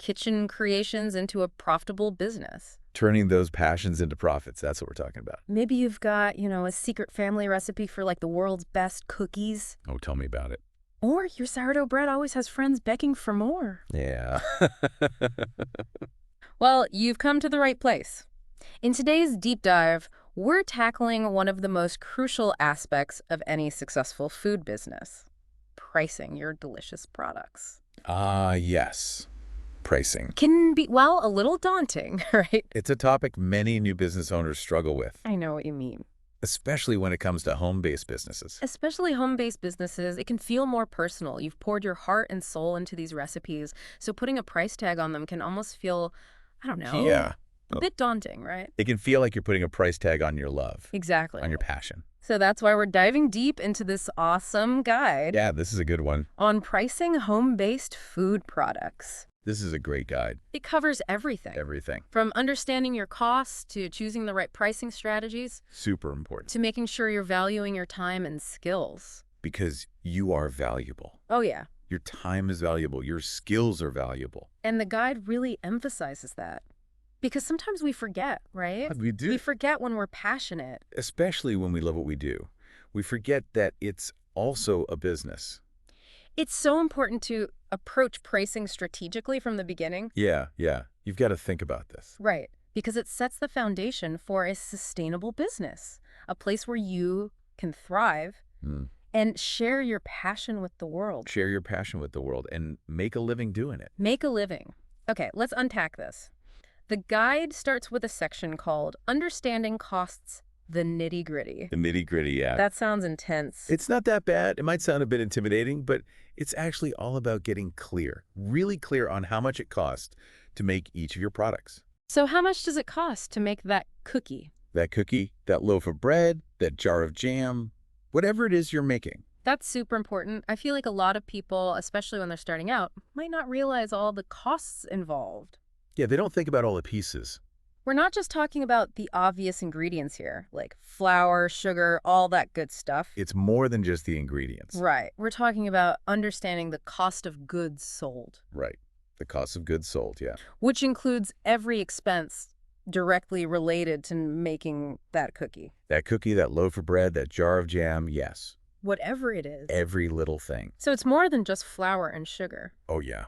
kitchen creations into a profitable business. Turning those passions into profits, that's what we're talking about. Maybe you've got, a secret family recipe for like the world's best cookies. Oh, tell me about it. Or your sourdough bread always has friends begging for more. Yeah. Well, you've come to the right place. In today's deep dive, we're tackling one of the most crucial aspects of any successful food business: pricing your delicious products. Yes. Pricing. Can be, well, a little daunting, right? It's a topic many new business owners struggle with, I know what you mean. especially when it comes to home-based businesses. Especially home-based businesses, it can feel more personal. You've poured your heart and soul into these recipes, so putting a price tag on them can almost feel, I don't know, Yeah. a bit daunting, right? It can feel like you're putting a price tag on your love, Exactly. on your passion. So that's why we're diving deep into this awesome guide Yeah, this is a good one. on pricing home-based food products. This is a great guide. It covers everything. Everything. From understanding your costs to choosing the right pricing strategies Super important. to making sure you're valuing your time and skills. Because you are valuable. Oh, yeah. Your time is valuable. Your skills are valuable. And the guide really emphasizes that. Because sometimes we forget, right? We do. We forget when we're passionate. Especially when we love what we do. We forget that it's also a business. It's so important to approach pricing strategically from the beginning. Yeah. You've got to think about this. Right. Because it sets the foundation for a sustainable business, a place where you can thrive and share your passion with the world. Share your passion with the world and make a living doing it. Make a living. Okay, let's unpack this. The guide starts with a section called Understanding Costs, the Nitty-Gritty. The nitty-gritty, yeah. That sounds intense. It's not that bad. It might sound a bit intimidating, but it's actually all about getting clear, really clear on how much it costs to make each of your products. So how much does it cost to make that cookie? That cookie, that loaf of bread, that jar of jam, whatever it is you're making. That's super important. I feel like a lot of people, especially when they're starting out, might not realize all the costs involved. Yeah, they don't think about all the pieces. We're not just talking about the obvious ingredients here, like flour, sugar, all that good stuff. It's more than just the ingredients. Right. We're talking about understanding the cost of goods sold. Right. The cost of goods sold, yeah. Which includes every expense directly related to making that cookie. That cookie, that loaf of bread, that jar of jam, yes. Whatever it is. Every little thing. So it's more than just flour and sugar. Oh, yeah.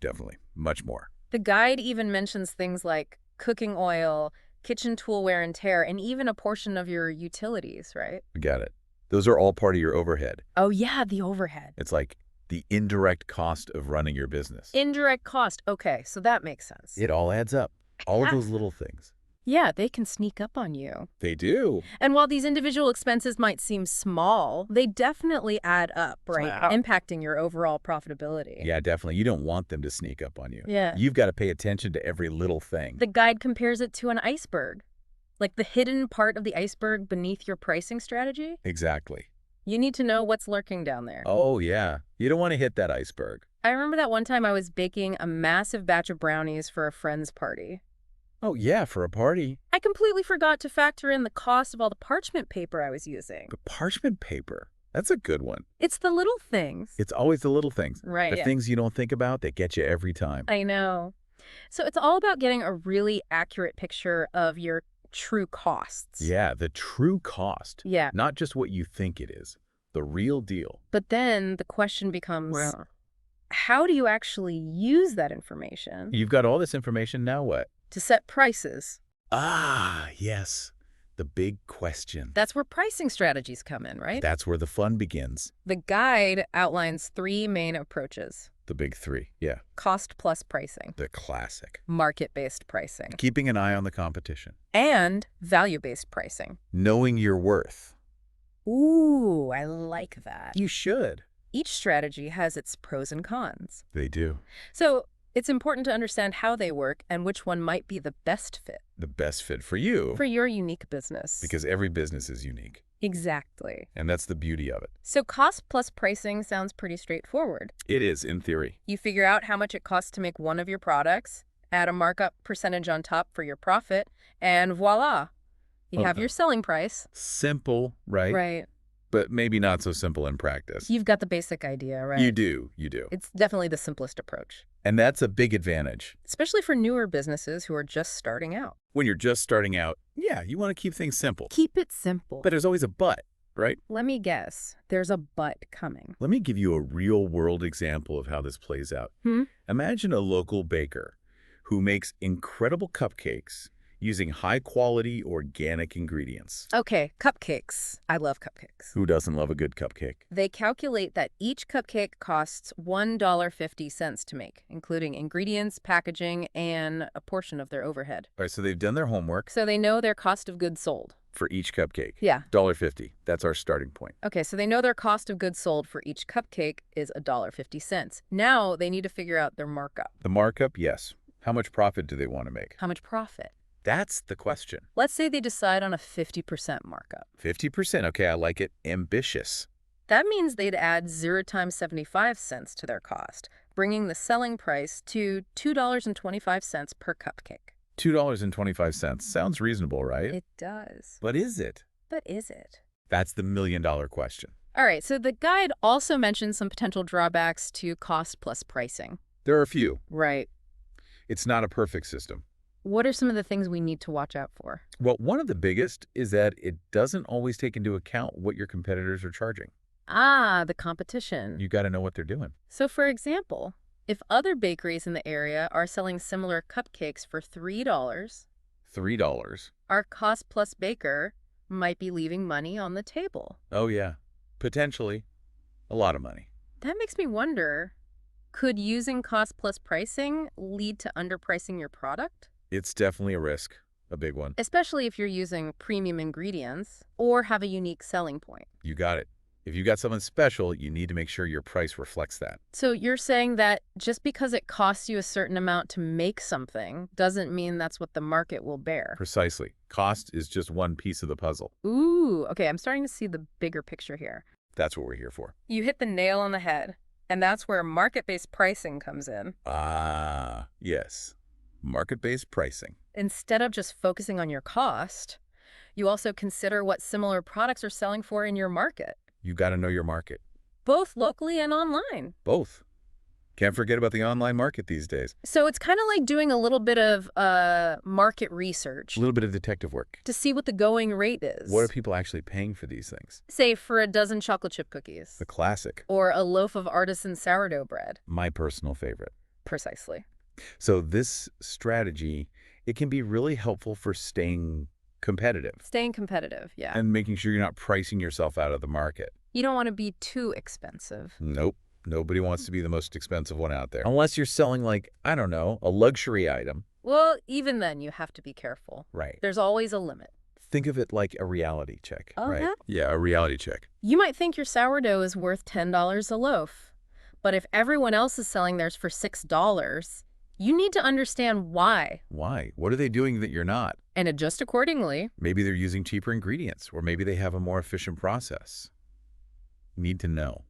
Definitely. Much more. The guide even mentions things like cooking oil, kitchen tool wear and tear, and even a portion of your utilities, right? Got it. Those are all part of your overhead. Oh, yeah, the overhead. It's like the indirect cost of running your business. Indirect cost. Okay, so that makes sense. It all adds up. All of those little things. Yeah, they can sneak up on you. They do. And while these individual expenses might seem small, they definitely add up, right? Impacting your overall profitability. Yeah, definitely. You don't want them to sneak up on you. Yeah. You've got to pay attention to every little thing. The guide compares it to an iceberg, like the hidden part of the iceberg beneath your pricing strategy. Exactly. You need to know what's lurking down there. Oh, yeah. You don't want to hit that iceberg. I remember that one time I was baking a massive batch of brownies for a friend's party. Oh, yeah, for a party. I completely forgot to factor in the cost of all the parchment paper I was using. But parchment paper, that's a good one. It's the little things. It's always the little things. Right, The yeah. things you don't think about that get you every time. I know. So it's all about getting a really accurate picture of your true costs. Yeah, the true cost. Yeah. Not just what you think it is. The real deal. But then the question becomes, how do you actually use that information You've got all this information, now what? to set prices? Ah, yes. The big question. That's where pricing strategies come in, right? That's where the fun begins. The guide outlines 3 main approaches: The big 3. Yeah. cost plus pricing, The classic. market-based pricing, Keeping an eye on the competition. and value-based pricing. Knowing your worth. Ooh, I like that. You should. Each strategy has its pros and cons. They do. So it's important to understand how they work and which one might be the best fit The best fit for you. for your unique business. Because every business is unique. Exactly. And that's the beauty of it. So cost plus pricing sounds pretty straightforward. It is, in theory. You figure out how much it costs to make one of your products, add a markup percentage on top for your profit, and voila, you have your selling price. Simple, right? Right. but maybe not so simple in practice. You've got the basic idea, You right? do, you do. It's definitely the simplest approach, And that's a big advantage. especially for newer businesses who are just starting out. When you're just starting out, yeah, you want to keep things simple. Keep it simple. But there's always a but, right? Let me guess, there's a but coming. Let me give you a real-world example of how this plays out. Imagine a local baker who makes incredible cupcakes using high-quality organic ingredients. Okay, cupcakes. I love cupcakes. Who doesn't love a good cupcake? They calculate that each cupcake costs $1.50 to make, including ingredients, packaging, and a portion of their overhead. All right, so they've done their homework So they know their cost of goods sold. for each cupcake. Yeah. $1.50. That's our starting point. Okay, so they know their cost of goods sold for each cupcake is $1.50. Now they need to figure out their markup. The markup, yes. How much profit do they want to make? How much profit? That's the question. Let's say they decide on a 50% markup. 50%. Okay, I like it. Ambitious. That means they'd add 0 times 75 cents to their cost, bringing the selling price to $2.25 per cupcake. $2.25. Sounds reasonable, right? It does. But is it? But is it? That's the million-dollar question. All right, so the guide also mentions some potential drawbacks to cost plus pricing. There are a few. Right. It's not a perfect system. What are some of the things we need to watch out for? Well, one of the biggest is that it doesn't always take into account what your competitors are charging. Ah, the competition. You got to know what they're doing. So, for example, if other bakeries in the area are selling similar cupcakes for $3, $3. our cost plus baker might be leaving money on the table. Oh, yeah. Potentially. A lot of money. That makes me wonder, could using cost plus pricing lead to underpricing your product? It's definitely a risk. A big one. Especially if you're using premium ingredients or have a unique selling point. You got it. If you got something special, you need to make sure your price reflects that. So you're saying that just because it costs you a certain amount to make something doesn't mean that's what the market will bear. Precisely. Cost is just one piece of the puzzle. Ooh, okay, I'm starting to see the bigger picture here. That's what we're here for. You hit the nail on the head, and that's where market-based pricing comes in. Ah, yes. Market-based pricing. Instead of just focusing on your cost, you also consider what similar products are selling for in your market, You got to know your market. both locally and online. Both. Can't forget about the online market these days. So it's kind of like doing a little bit of market research A little bit of detective work. to see what the going rate is. What are people actually paying for these things? Say for a dozen chocolate chip cookies The classic. or a loaf of artisan sourdough bread. My personal favorite. Precisely. So this strategy, it can be really helpful for staying competitive Staying competitive, yeah. and making sure you're not pricing yourself out of the market. You don't want to be too expensive. Nope. Nobody wants to be the most expensive one out there. Unless you're selling like, I don't know, a luxury item. Well, even then, you have to be careful. Right. There's always a limit. Think of it like a reality check, Oh, right? yeah? Yeah, a reality check. You might think your sourdough is worth $10 a loaf, but if everyone else is selling theirs for $6, you need to understand why Why? What are they doing that you're not? and adjust accordingly. Maybe they're using cheaper ingredients, or maybe they have a more efficient process. Need to know.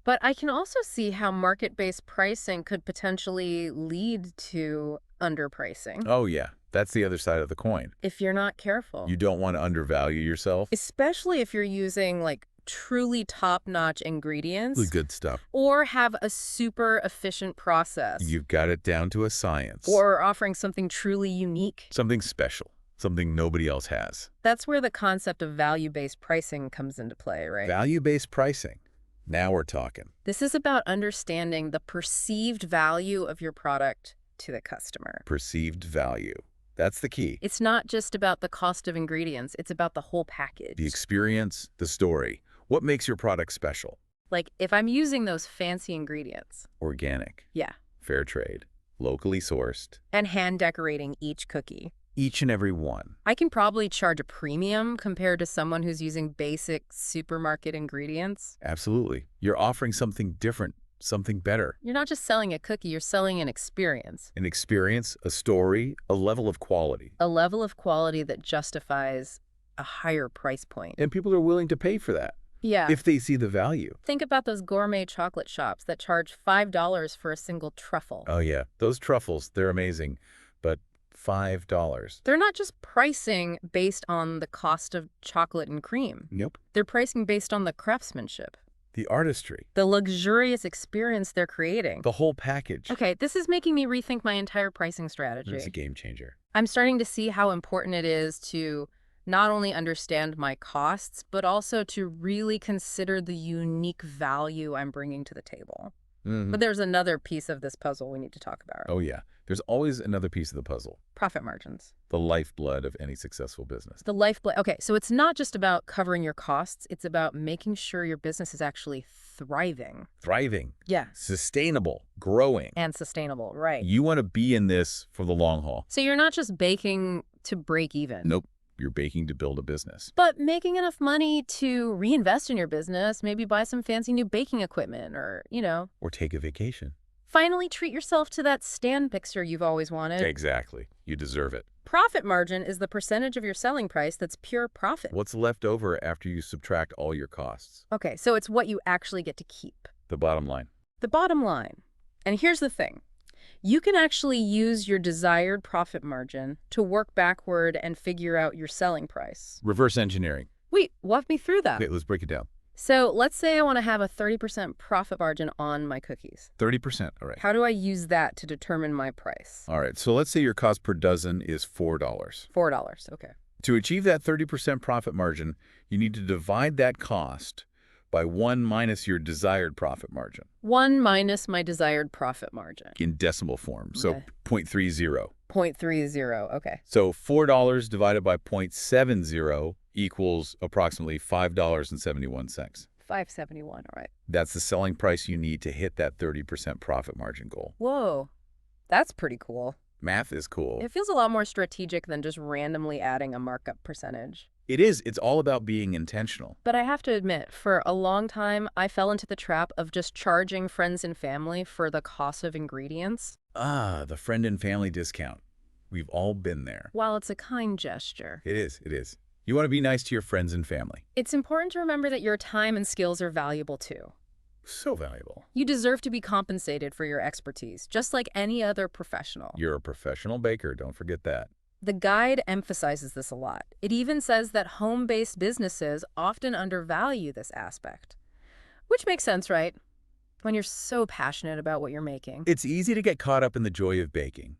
But I can also see how market-based pricing could potentially lead to underpricing Oh, yeah. That's the other side of the coin. if you're not careful. You don't want to undervalue yourself. Especially if you're using like truly top-notch ingredients The good stuff. or have a super efficient process You've got it down to a science. or offering something truly unique. Something special. Something nobody else has. That's where the concept of value-based pricing comes into play, right? Value-based pricing. Now we're talking. This is about understanding the perceived value of your product to the customer. Perceived value. That's the key. It's not just about the cost of ingredients, it's about the whole package. The experience, the story. What makes your product special? Like, if I'm using those fancy ingredients, Organic, yeah, fair trade, locally sourced, and hand decorating each cookie, each and every one. I can probably charge a premium compared to someone who's using basic supermarket ingredients. Absolutely. You're offering something different, something better. You're not just selling a cookie, you're selling an experience. An experience, a story, a level of quality. A level of quality that justifies a higher price point. And people are willing to pay for that Yeah. if they see the value. Think about those gourmet chocolate shops that charge $5 for a single truffle. Oh, yeah. Those truffles, they're amazing. But $5. They're not just pricing based on the cost of chocolate and cream. Nope. They're pricing based on the craftsmanship, The artistry. the luxurious experience they're creating. The whole package. Okay, this is making me rethink my entire pricing strategy. It's a game changer. I'm starting to see how important it is to not only understand my costs, but also to really consider the unique value I'm bringing to the table. But there's another piece of this puzzle we need to talk about. Oh, yeah. There's always another piece of the puzzle. Profit margins. The lifeblood of any successful business. The lifeblood. Okay, so it's not just about covering your costs. It's about making sure your business is actually thriving. Thriving. Yeah. Sustainable. Growing. And sustainable, right. You want to be in this for the long haul. So you're not just baking to break even. Nope. You're baking to build a business. But making enough money to reinvest in your business, maybe buy some fancy new baking equipment or, Or take a vacation. finally treat yourself to that stand mixer you've always wanted. Exactly. You deserve it. Profit margin is the percentage of your selling price that's pure profit. What's left over after you subtract all your costs? Okay, so it's what you actually get to keep. The bottom line. The bottom line. And here's the thing. You can actually use your desired profit margin to work backward and figure out your selling price. Reverse engineering. Wait, walk me through that. Okay, let's break it down. So let's say I want to have a 30% profit margin on my cookies. 30%. All right. How do I use that to determine my price? All right. So let's say your cost per dozen is $4. $4, okay. To achieve that 30% profit margin, you need to divide that cost by 1 minus your desired profit margin 1 minus my desired profit margin. in decimal form. So Okay. 0.30. 0.30, okay. So $4 divided by 0.70 equals approximately $5.71. $5.71, all right. That's the selling price you need to hit that 30% profit margin goal. Whoa, that's pretty cool. Math is cool. It feels a lot more strategic than just randomly adding a markup percentage. It is. It's all about being intentional. But I have to admit, for a long time, I fell into the trap of just charging friends and family for the cost of ingredients. Ah, the friend and family discount. We've all been there. While it's a kind gesture, It is. It is. You want to be nice to your friends and family. it's important to remember that your time and skills are valuable too. So valuable. You deserve to be compensated for your expertise, just like any other professional. You're a professional baker. Don't forget that. The guide emphasizes this a lot. It even says that home-based businesses often undervalue this aspect. Which makes sense, right? When you're so passionate about what you're making. It's easy to get caught up in the joy of baking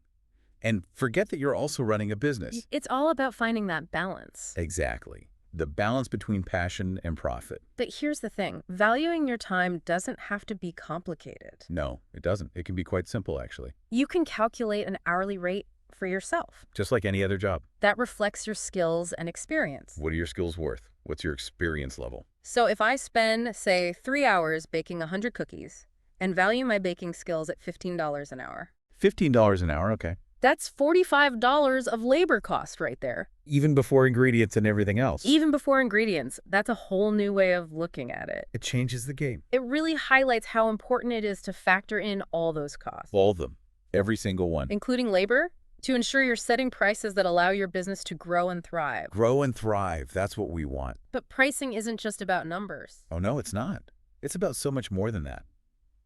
and forget that you're also running a business. It's all about finding that balance. Exactly. The balance between passion and profit. But here's the thing. Valuing your time doesn't have to be complicated. No, it doesn't. It can be quite simple, actually. You can calculate an hourly rate for yourself. Just like any other job. That reflects your skills and experience. What are your skills worth? What's your experience level? So if I spend, say, 3 hours baking 100 cookies and value my baking skills at $15 an hour, $15 an hour, okay. that's $45 of labor cost right there. Even before ingredients and everything else. Even before ingredients, that's a whole new way of looking at it. It changes the game. It really highlights how important it is to factor in all those costs, All of them. Every single one. including labor, to ensure you're setting prices that allow your business to grow and thrive. Grow and thrive. That's what we want. But pricing isn't just about numbers. Oh, no, it's not. It's about so much more than that.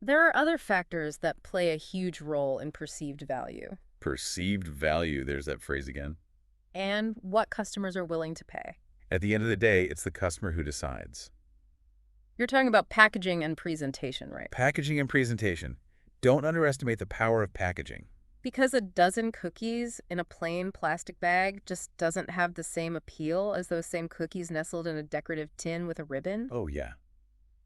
There are other factors that play a huge role in perceived value Perceived value. There's that phrase again. and what customers are willing to pay. At the end of the day, it's the customer who decides. You're talking about packaging and presentation, right? Packaging and presentation. Don't underestimate the power of packaging. Because a dozen cookies in a plain plastic bag just doesn't have the same appeal as those same cookies nestled in a decorative tin with a ribbon. Oh, yeah.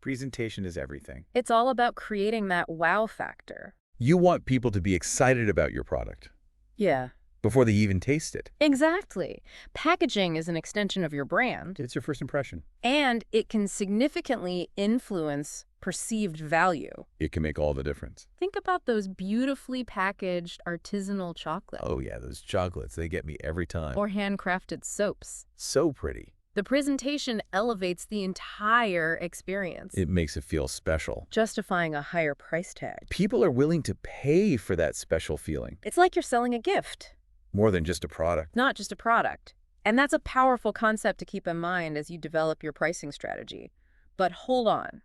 Presentation is everything. It's all about creating that wow factor. You want people to be excited about your product Yeah. before they even taste it. Exactly. Packaging is an extension of your brand, It's your first impression. and it can significantly influence perceived value. It can make all the difference. Think about those beautifully packaged artisanal chocolates Oh, yeah, those chocolates, they get me every time. or handcrafted soaps. So pretty. The presentation elevates the entire experience, It makes it feel special. justifying a higher price tag. People are willing to pay for that special feeling, It's like you're selling a gift, more than just a product. not just a product. And that's a powerful concept to keep in mind as you develop your pricing strategy. But hold on.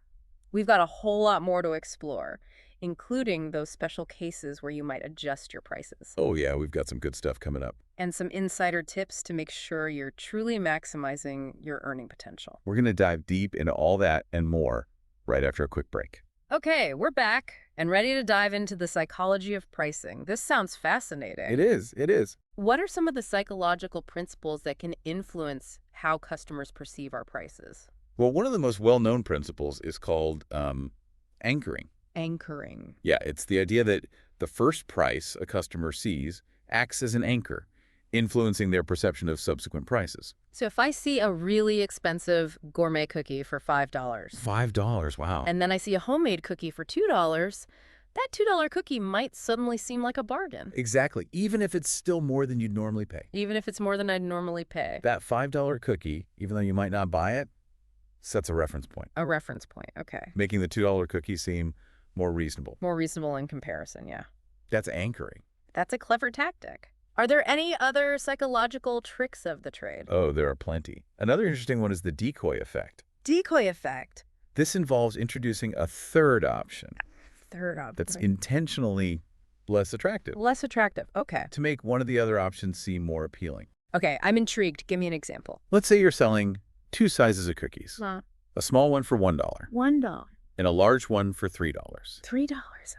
We've got a whole lot more to explore. including those special cases where you might adjust your prices. Oh yeah, we've got some good stuff coming up. And some insider tips to make sure you're truly maximizing your earning potential. We're going to dive deep into all that and more right after a quick break. Okay, we're back and ready to dive into the psychology of pricing. This sounds fascinating. It is. It is. What are some of the psychological principles that can influence how customers perceive our prices? Well, one of the most well-known principles is called anchoring. Anchoring. Yeah, it's the idea that the first price a customer sees acts as an anchor, influencing their perception of subsequent prices. So if I see a really expensive gourmet cookie for $5, $5, wow. and then I see a homemade cookie for $2, that $2 cookie might suddenly seem like a bargain. Exactly, even if it's still more than you'd normally pay. Even if it's more than I'd normally pay. That $5 cookie, even though you might not buy it, sets a reference point, A reference point, okay. making the $2 cookie seem more reasonable. More reasonable in comparison, yeah. That's anchoring. That's a clever tactic. Are there any other psychological tricks of the trade? Oh, there are plenty. Another interesting one is the decoy effect. Decoy effect. This involves introducing a third option Third option. that's intentionally less attractive Less attractive. Okay. to make one of the other options seem more appealing. Okay, I'm intrigued. Give me an example. Let's say you're selling two sizes of cookies, a small one for $1 $1. and a large one for $3. $3.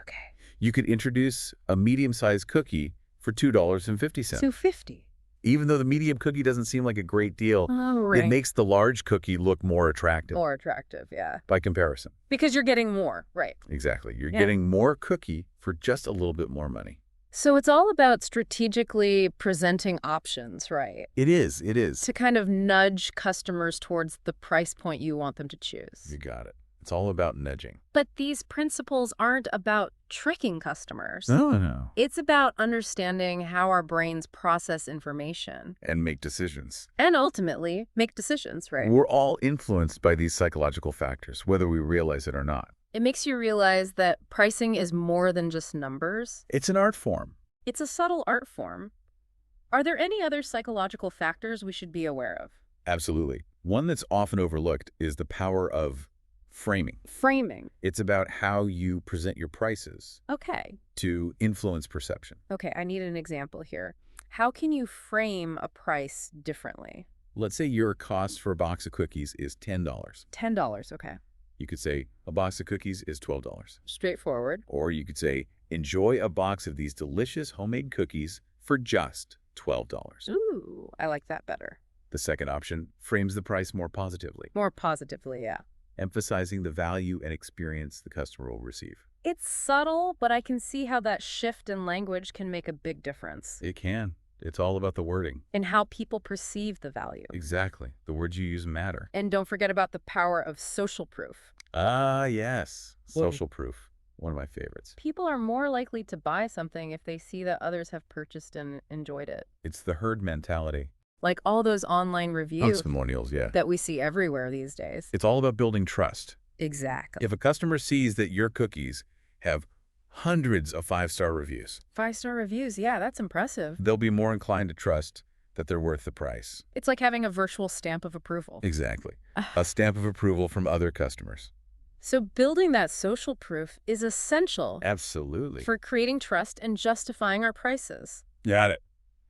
Okay. You could introduce a medium-sized cookie for $2.50. So 50. Even though the medium cookie doesn't seem like a great deal, Oh, right. it makes the large cookie look more attractive More attractive, yeah. by comparison. Because you're getting more, right. Exactly. You're Yeah. getting more cookie for just a little bit more money. So it's all about strategically presenting options, right? It is. It is. To kind of nudge customers towards the price point you want them to choose. You got it. It's all about nudging. But these principles aren't about tricking customers. No. It's about understanding how our brains process information And make decisions. and ultimately make decisions, right? We're all influenced by these psychological factors, whether we realize it or not. It makes you realize that pricing is more than just numbers. It's an art form. It's a subtle art form. Are there any other psychological factors we should be aware of? Absolutely. One that's often overlooked is the power of framing. Framing. It's about how you present your prices Okay. to influence perception. Okay, I need an example here. How can you frame a price differently? Let's say your cost for a box of cookies is $10. $10, okay. You could say a box of cookies is $12. Straightforward. Or you could say, enjoy a box of these delicious homemade cookies for just $12. Ooh, I like that better. The second option frames the price more positively, More positively, yeah. emphasizing the value and experience the customer will receive. It's subtle, but I can see how that shift in language can make a big difference It can. It's all about the wording. in how people perceive the value. Exactly. The words you use matter. And don't forget about the power of social proof. Ah, yes. Well- Social proof. One of my favorites. People are more likely to buy something if they see that others have purchased and enjoyed it. It's the herd mentality. Like all those online reviews Testimonials, yeah. that we see everywhere these days. It's all about building trust. Exactly. If a customer sees that your cookies have hundreds of five-star reviews, 5-star reviews, yeah, that's impressive. they'll be more inclined to trust that they're worth the price. It's like having a virtual stamp of approval. Exactly. A stamp of approval from other customers. So building that social proof is essential Absolutely. for creating trust and justifying our prices. Got it.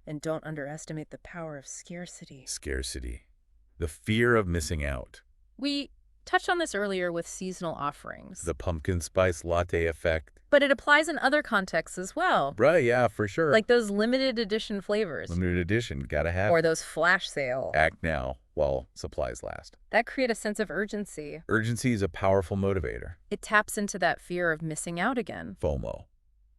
And don't underestimate the power of scarcity. Scarcity. The fear of missing out. We touched on this earlier with seasonal offerings, The pumpkin spice latte effect. but it applies in other contexts as well, Right, yeah, for sure. like those limited edition flavors Limited edition. Gotta have or it. those flash sale Act now while supplies last. that create a sense of urgency. Urgency is a powerful motivator. It taps into that fear of missing out again. FOMO.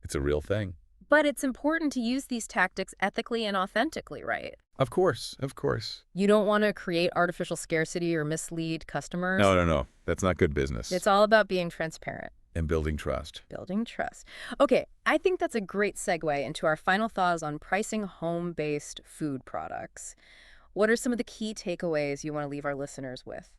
It's a real thing. But it's important to use these tactics ethically and authentically, right? Of course, of course. You don't want to create artificial scarcity or mislead customers. No. That's not good business. It's all about being transparent, And building trust. building trust. Okay, I think that's a great segue into our final thoughts on pricing home-based food products. What are some of the key takeaways you want to leave our listeners with?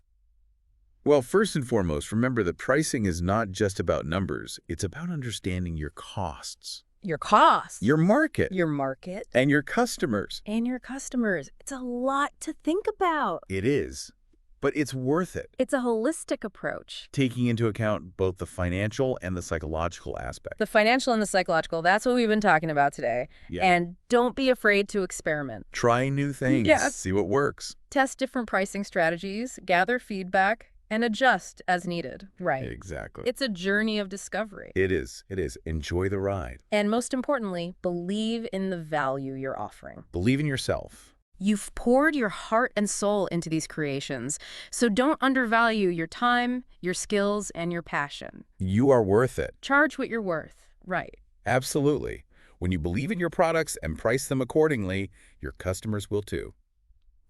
Well, first and foremost, remember that pricing is not just about numbers. It's about understanding your costs, Your costs. your market, Your market. and your customers. And your customers. It's a lot to think about. It is. But it's worth it, It's a holistic approach. taking into account both the financial and the psychological aspect. The financial and the psychological, that's what we've been talking about today. Yeah. And don't be afraid to experiment. Try new things, Yes. see what works. Test different pricing strategies, gather feedback, and adjust as needed. Right. Exactly. It's a journey of discovery. It is. It is. Enjoy the ride. And most importantly, believe in the value you're offering. Believe in yourself. You've poured your heart and soul into these creations, so don't undervalue your time, your skills, and your passion. You are worth it. Charge what you're worth. Right. Absolutely. When you believe in your products and price them accordingly, your customers will too.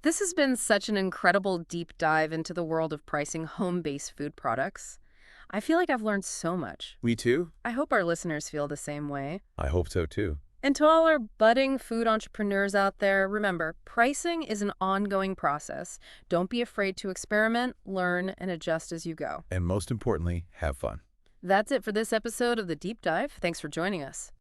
This has been such an incredible deep dive into the world of pricing home-based food products. I feel like I've learned so much. We too? I hope our listeners feel the same way. I hope so too. And to all our budding food entrepreneurs out there, remember, pricing is an ongoing process. Don't be afraid to experiment, learn, and adjust as you go. And most importantly, have fun. That's it for this episode of The Deep Dive. Thanks for joining us.